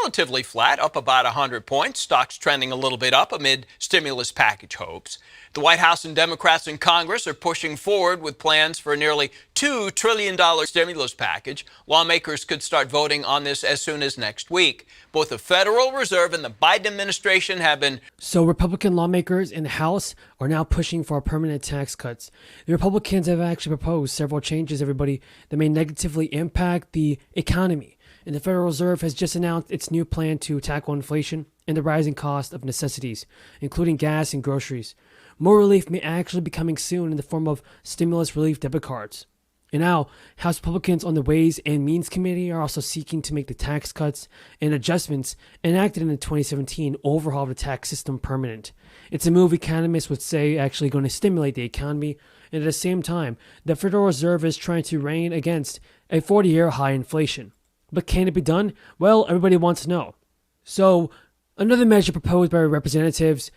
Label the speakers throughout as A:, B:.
A: relatively flat, up about 100 points. Stocks trending a little bit up amid stimulus package hopes. The White House and Democrats in Congress are pushing forward with plans for a nearly $2 trillion stimulus package. Lawmakers could start voting on this as soon as next week. Both the Federal Reserve and the Biden administration have been...
B: So Republican lawmakers in the House are now pushing for permanent tax cuts. The Republicans have actually proposed several changes, everybody, that may negatively impact the economy. And the Federal Reserve has just announced its new plan to tackle inflation and the rising cost of necessities, including gas and groceries. More relief may actually be coming soon in the form of stimulus relief debit cards. And now, House Republicans on the Ways and Means Committee are also seeking to make the tax cuts and adjustments enacted in the 2017 overhaul of the tax system permanent. It's a move economists would say actually going to stimulate the economy, and at the same time, the Federal Reserve is trying to rein against a 40-year high inflation. But can it be done? Well, everybody wants to know. So, another measure proposed by representatives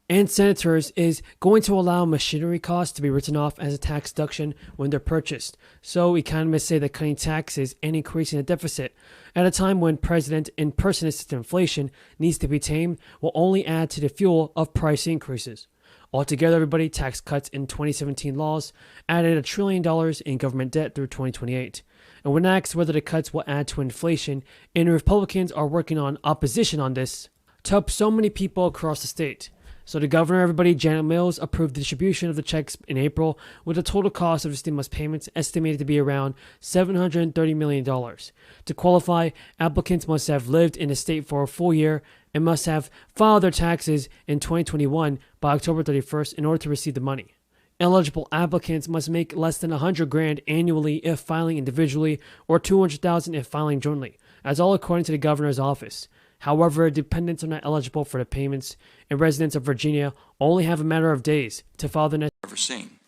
B: and senators is going to allow machinery costs to be written off as a tax deduction when they're purchased. So economists say that cutting taxes and increasing the deficit at a time when President in person assisted inflation needs to be tamed will only add to the fuel of price increases. Altogether, everybody, tax cuts in 2017 laws added $1 trillion in government debt through 2028. And when asked whether the cuts will add to inflation, and Republicans are working on opposition on this to help so many people across the state. So the governor, everybody, Janet Mills, approved the distribution of the checks in April with the total cost of the stimulus payments estimated to be around $730 million. To qualify, applicants must have lived in the state for a full year and must have filed their taxes in 2021 by October 31st in order to receive the money. Eligible applicants must make less than $100,000 annually if filing individually or $200,000 if filing jointly, as all according to the governor's office. However, dependents are not eligible for the payments, and residents of Virginia only have a matter of days to file the next.
C: Ever seen.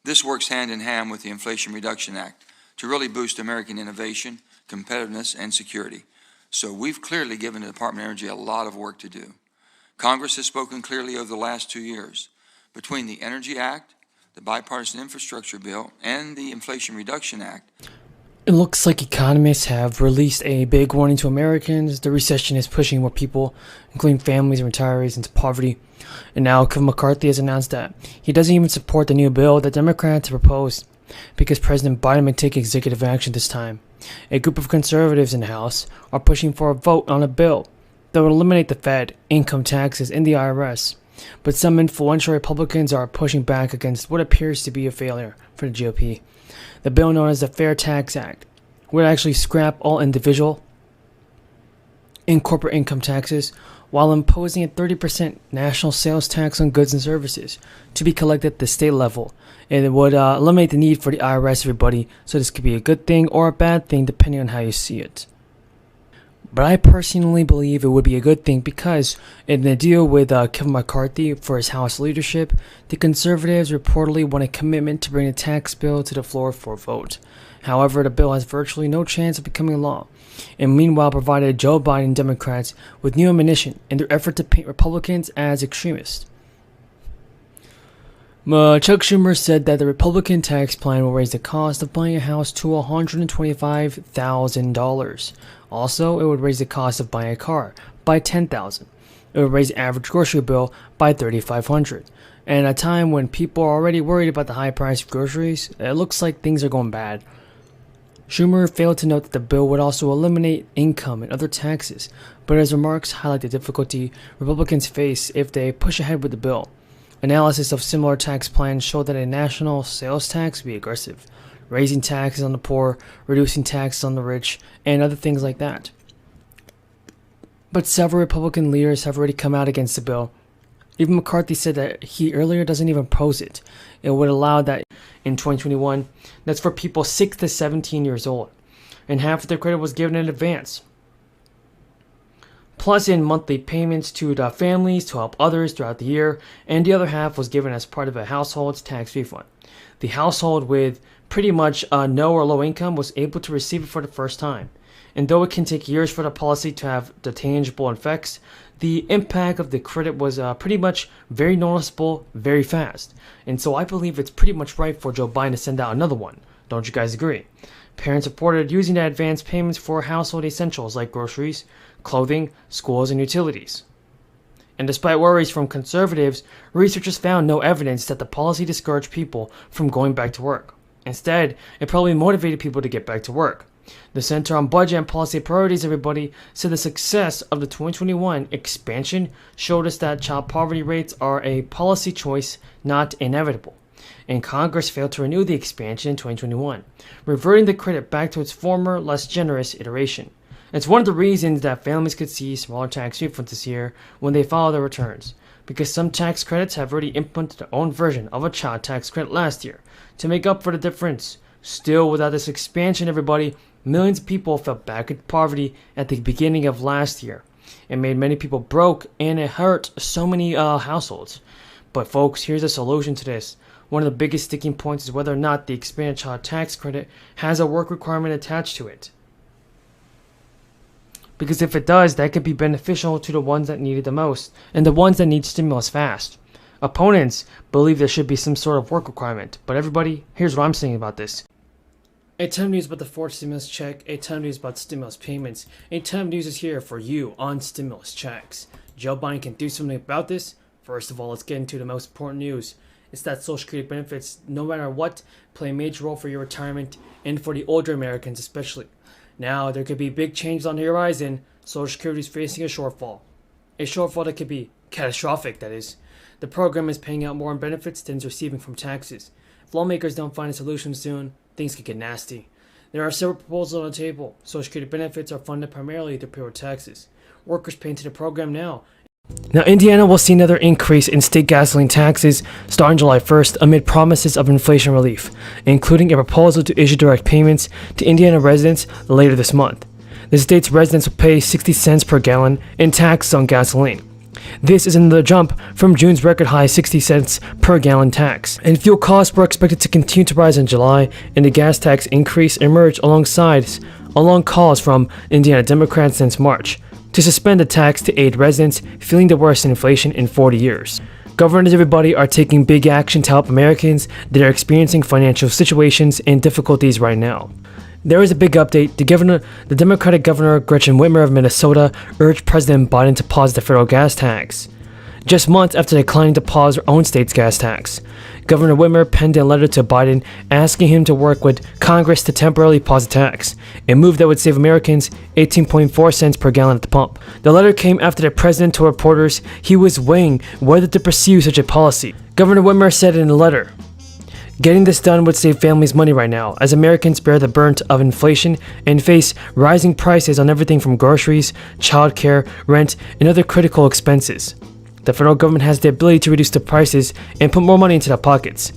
C: This works hand in hand with the Inflation Reduction Act to really boost American innovation, competitiveness, and security. So we've clearly given the Department of Energy a lot of work to do. Congress has spoken clearly over the last 2 years. Between the Energy Act, the Bipartisan Infrastructure Bill, and the Inflation Reduction Act,
B: it looks like economists have released a big warning to Americans. The recession is pushing more people, including families and retirees, into poverty. And now Kevin McCarthy has announced that he doesn't even support the new bill that Democrats have proposed because President Biden may take executive action this time. A group of conservatives in the House are pushing for a vote on a bill that would eliminate the Fed, income taxes, and the IRS. But some influential Republicans are pushing back against what appears to be a failure for the GOP. The bill known as the Fair Tax Act would actually scrap all individual and corporate income taxes while imposing a 30% national sales tax on goods and services to be collected at the state level. And it would eliminate the need for the IRS, everybody. So this could be a good thing or a bad thing depending on how you see it. But I personally believe it would be a good thing because in the deal with Kevin McCarthy for his House leadership, the conservatives reportedly want a commitment to bring the tax bill to the floor for a vote. However, the bill has virtually no chance of becoming law, and meanwhile provided Joe Biden and Democrats with new ammunition in their effort to paint Republicans as extremists. Chuck Schumer said that the Republican tax plan will raise the cost of buying a house to $125,000. Also, it would raise the cost of buying a car by $10,000. It would raise the average grocery bill by $3,500. And at a time when people are already worried about the high price of groceries, it looks like things are going bad. Schumer failed to note that the bill would also eliminate income and other taxes, but his remarks highlight the difficulty Republicans face if they push ahead with the bill. Analysis of similar tax plans showed that a national sales tax would be aggressive, raising taxes on the poor, reducing taxes on the rich, and other things like that. But several Republican leaders have already come out against the bill. Even McCarthy said that he earlier doesn't even oppose it. It would allow that in 2021, that's for people 6 to 17 years old, and half of their credit was given in advance. Plus in monthly payments to the families to help others throughout the year, and the other half was given as part of a household's tax refund. The household with pretty much no or low income was able to receive it for the first time. And though it can take years for the policy to have the tangible effects, the impact of the credit was pretty much very noticeable very fast. And so I believe it's pretty much right for Joe Biden to send out another one Don't you guys agree? Parents reported using the advance payments for household essentials like groceries, clothing, schools, and utilities. And despite worries from conservatives, researchers found no evidence that the policy discouraged people from going back to work. Instead, it probably motivated people to get back to work. The Center on Budget and Policy Priorities, everybody, said the success of the 2021 expansion showed us that child poverty rates are a policy choice, not inevitable. And Congress failed to renew the expansion in 2021, reverting the credit back to its former, less generous iteration. It's one of the reasons that families could see smaller tax refunds this year when they file their returns, because some tax credits have already implemented their own version of a child tax credit last year to make up for the difference. Still, without this expansion, everybody, millions of people fell back into poverty at the beginning of last year. It made many people broke, and it hurt so many households. But folks, here's a solution to this. One of the biggest sticking points is whether or not the expanded child tax credit has a work requirement attached to it. Because if it does, that could be beneficial to the ones that need it the most, and the ones that need stimulus fast. Opponents believe there should be some sort of work requirement, but everybody, here's what I'm saying about this. A ton of news about the fourth stimulus check, a ton of news about stimulus payments, a ton of news is here for you on stimulus checks. Joe Biden can do something about this. First of all, let's get into the most important news. It's that Social Security benefits, no matter what, play a major role for your retirement and for the older Americans especially. Now, there could be big changes on the horizon. Social Security is facing a shortfall. A shortfall that could be catastrophic, that is. The program is paying out more in benefits than it's receiving from taxes. If lawmakers don't find a solution soon, things could get nasty. There are several proposals on the table. Social Security benefits are funded primarily through payroll taxes. Workers pay into the program now. Now, Indiana will see another increase in state gasoline taxes starting July 1st amid promises of inflation relief, including a proposal to issue direct payments to Indiana residents later this month. The state's residents will pay 60 cents per gallon in taxes on gasoline. This is another jump from June's record high 60 cents per gallon tax. And fuel costs were expected to continue to rise in July, and the gas tax increase emerged along calls from Indiana Democrats since March to suspend the tax to aid residents feeling the worst inflation in 40 years. Governors, everybody, are taking big action to help Americans that are experiencing financial situations and difficulties right now. There is a big update. The Democratic Governor Gretchen Whitmer of Minnesota urged President Biden to pause the federal gas tax, just months after declining to pause her own state's gas tax. Governor Whitmer penned a letter to Biden asking him to work with Congress to temporarily pause the tax, a move that would save Americans 18.4 cents per gallon at the pump. The letter came after the president told reporters he was weighing whether to pursue such a policy. Governor Whitmer said in the letter, "Getting this done would save families money right now, as Americans bear the brunt of inflation and face rising prices on everything from groceries, childcare, rent, and other critical expenses. The federal government has the ability to reduce the prices and put more money into their pockets.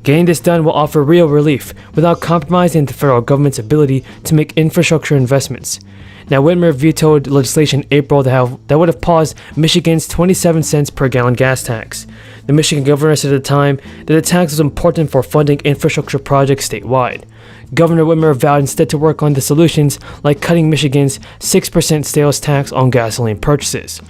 B: Getting this done will offer real relief without compromising the federal government's ability to make infrastructure investments." Now, Whitmer vetoed legislation in April that would have paused Michigan's 27 cents per gallon gas tax. The Michigan governor said at the time that the tax was important for funding infrastructure projects statewide. Governor Whitmer vowed instead to work on the solutions like cutting Michigan's 6% sales tax on gasoline purchases.